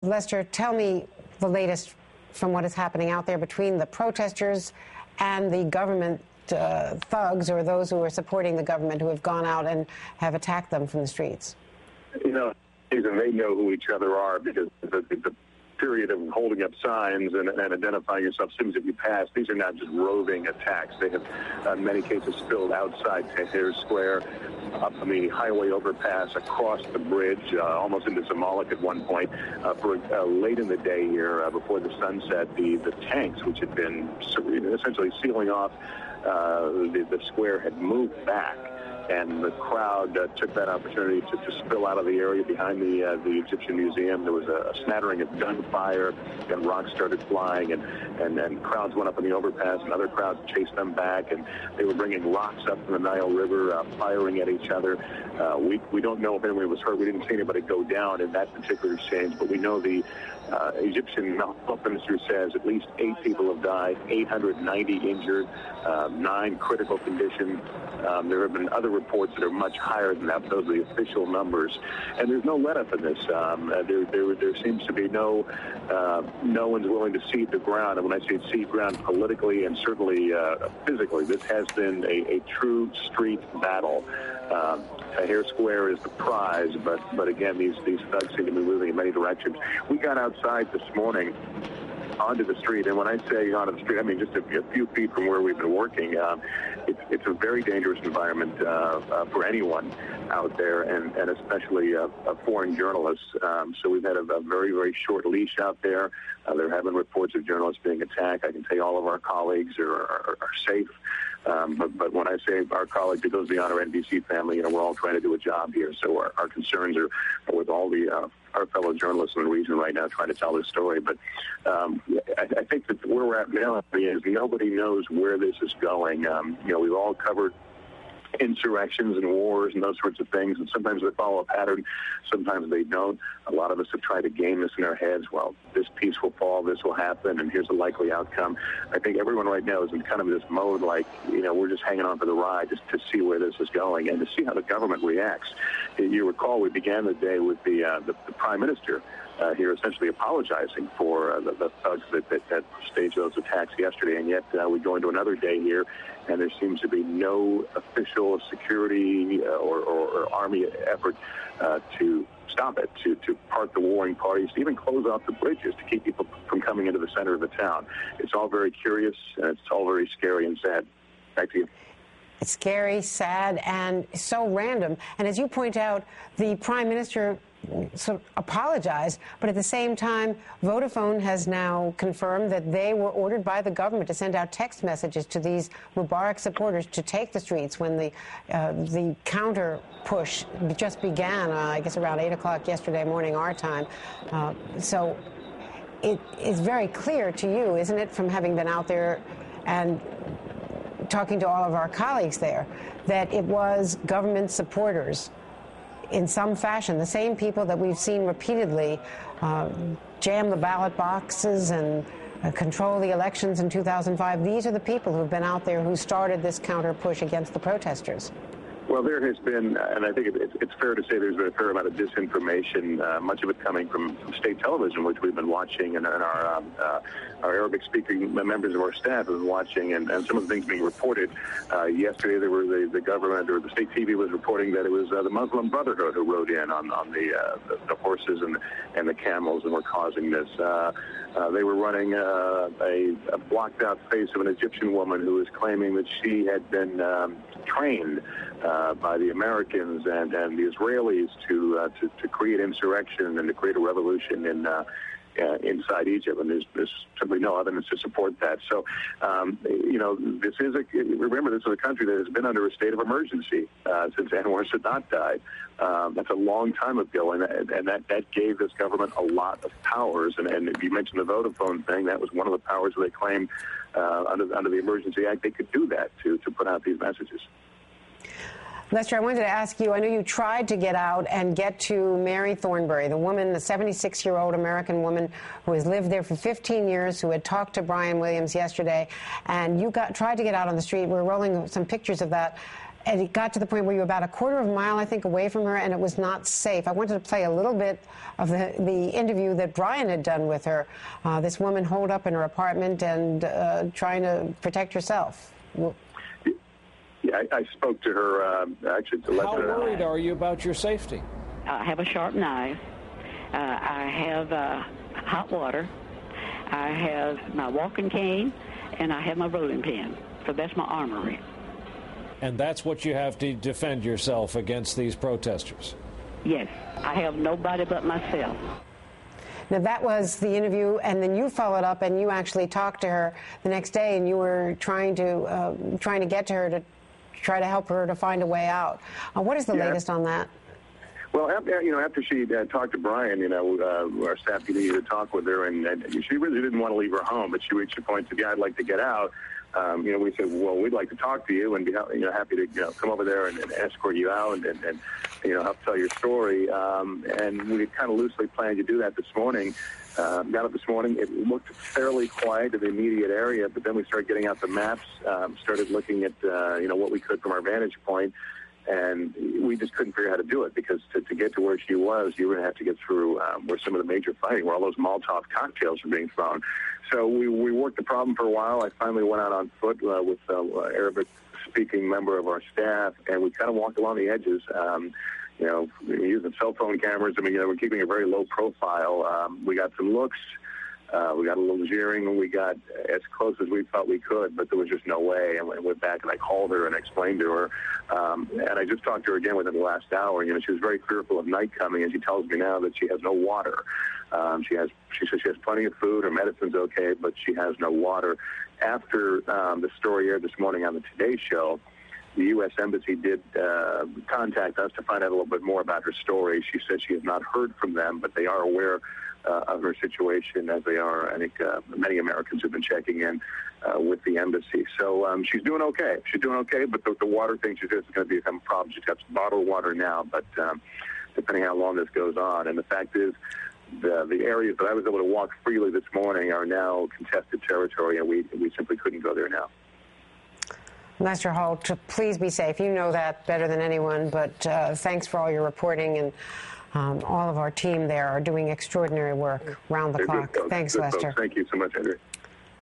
Lester, tell me the latest from what is happening out there between the protesters and the government thugs, or those who are supporting the government, who have gone out and have attacked them from the streets. You know, they know who each other are, because the period of holding up signs and identifying yourself as soon as you pass, these are not just roving attacks. They have, in many cases, spilled outside Tahrir Square, up on the highway overpass, across the bridge, almost into Zamalek at one point. For late in the day here, before the sunset, the tanks, which had been essentially sealing off the square, had moved back. And the crowd took that opportunity to spill out of the area behind the Egyptian Museum. There was a smattering of gunfire, and rocks started flying, and then crowds went up in the overpass, and other crowds chased them back, and they were bringing rocks up from the Nile River, firing at each other. We don't know if anybody was hurt. We didn't see anybody go down in that particular exchange, but we know the Egyptian health minister says at least 8 people have died, 890 injured, 9 critical condition. There have been other reports that are much higher than that. Those are the official numbers. And there's no let-up in this. There seems to be no one's willing to cede the ground. And when I say cede ground politically and certainly physically, this has been a true street battle. Tahrir Square is the prize, but again, these thugs seem to be moving in many directions. We got outside this morning onto the street, and when I say onto the street, I mean just a few feet from where we've been working. It's a very dangerous environment for anyone out there, and especially foreign journalists. So we've had a very, very short leash out there. There have been reports of journalists being attacked. I can tell you all of our colleagues are safe. But when I say our colleagues, it goes beyond our NBC family. You know, we're all trying to do a job here. So our concerns are with all our fellow journalists in the region right now trying to tell this story. But I think that where we're at now is nobody knows where this is going. You know, we've all covered insurrections and wars and those sorts of things, and sometimes they follow a pattern, sometimes they don't. A lot of us have tried to game this in our heads. Well, this piece will fall, this will happen, and here's a likely outcome. I think everyone right now is in kind of this mode like, you know, we're just hanging on for the ride just to see where this is going and to see how the government reacts. You recall we began the day with the Prime Minister here essentially apologizing for the thugs that staged those attacks yesterday, and yet we go into another day here, and there seems to be no official security or army effort to stop it, to part the warring parties, to even close off the bridges to keep people from coming into the center of the town. It's all very curious, and it's all very scary and sad. Back to you. It's scary, sad, and so random. And as you point out, the Prime Minister sort of apologized, but at the same time, Vodafone has now confirmed that they were ordered by the government to send out text messages to these Mubarak supporters to take the streets when the counter push just began, I guess around 8 o'clock yesterday morning, our time. So it is very clear to you, isn't it, from having been out there and talking to all of our colleagues there, that it was government supporters in some fashion, the same people that we've seen repeatedly jam the ballot boxes and control the elections in 2005. These are the people who've been out there who started this counter push against the protesters. Well, there has been, and I think it's fair to say there's been a fair amount of disinformation, much of it coming from state television, which we've been watching, and our Arabic-speaking members of our staff have been watching, and some of the things being reported. Yesterday, there were the government, or the state TV was reporting that it was the Muslim Brotherhood who rode in on the horses and the camels and were causing this. They were running a blocked-out face of an Egyptian woman who was claiming that she had been trained by the Americans and the Israelis to create insurrection and to create a revolution inside Egypt, and there's simply no evidence to support that. So, you know, remember, this is a country that has been under a state of emergency since Anwar Sadat died. That's a long time ago, and that gave this government a lot of powers. And if you mentioned the Vodafone thing, that was one of the powers they claimed under the Emergency Act. They could do that to put out these messages. Lester, I wanted to ask you, I know you tried to get out and get to Mary Thornberry, the woman, the 76-year-old American woman who has lived there for 15 years, who had talked to Brian Williams yesterday, and you tried to get out on the street. We're rolling some pictures of that. and it got to the point where you were about a quarter of a mile, I think, away from her, and it was not safe. I wanted to play a little bit of the interview that Brian had done with her. This woman holed up in her apartment and trying to protect herself. Yeah, I spoke to her actually to let her know. How worried are you about your safety? I have a sharp knife. I have hot water. I have my walking cane, and I have my rolling pin. So that's my armory. And that's what you have to defend yourself against these protesters? Yes. I have nobody but myself. Now, that was the interview, and then you followed up, and you actually talked to her the next day, and you were trying to get to her to try to help her to find a way out. What is the latest on that? Well, after she talked to Brian, our staff needed to talk with her, and she really didn't want to leave her home, but she reached a point and said, "Yeah, I'd like to get out." We said, "Well, we'd like to talk to you and be happy to come over there and escort you out and help tell your story." And we kind of loosely planned to do that this morning. Got up this morning. It looked fairly quiet in the immediate area, but then we started getting out the maps, started looking at what we could from our vantage point. And we just couldn't figure out how to do it because to get to where she was, you were going to have to get through where some of the major fighting, where all those Molotov cocktails were being thrown. So we worked the problem for a while. I finally went out on foot with an Arabic-speaking member of our staff, and we kind of walked along the edges. Using cell phone cameras. We're keeping a very low profile. We got some looks. We got a little jeering, and we got as close as we thought we could, but there was just no way. And I went back and I called her and explained to her. And I just talked to her again within the last hour. She was very fearful of night coming, and she tells me now that she has no water. She says she has plenty of food. Her medicine's okay, but she has no water. After the story aired this morning on the Today Show, the U.S. Embassy did contact us to find out a little bit more about her story. She said she has not heard from them, but they are aware of her situation, as they are, I think, many Americans have been checking in with the embassy. So she's doing okay. She's doing okay, but the water thing, she says, is going to become a problem. She's got some bottled water now, but depending how long this goes on. And the fact is, the areas that I was able to walk freely this morning are now contested territory, and we simply couldn't go there now. Lester Holt, please be safe. You know that better than anyone, but thanks for all your reporting, and all of our team there are doing extraordinary work round the clock. Thanks, Lester. Thank you so much, Andrew.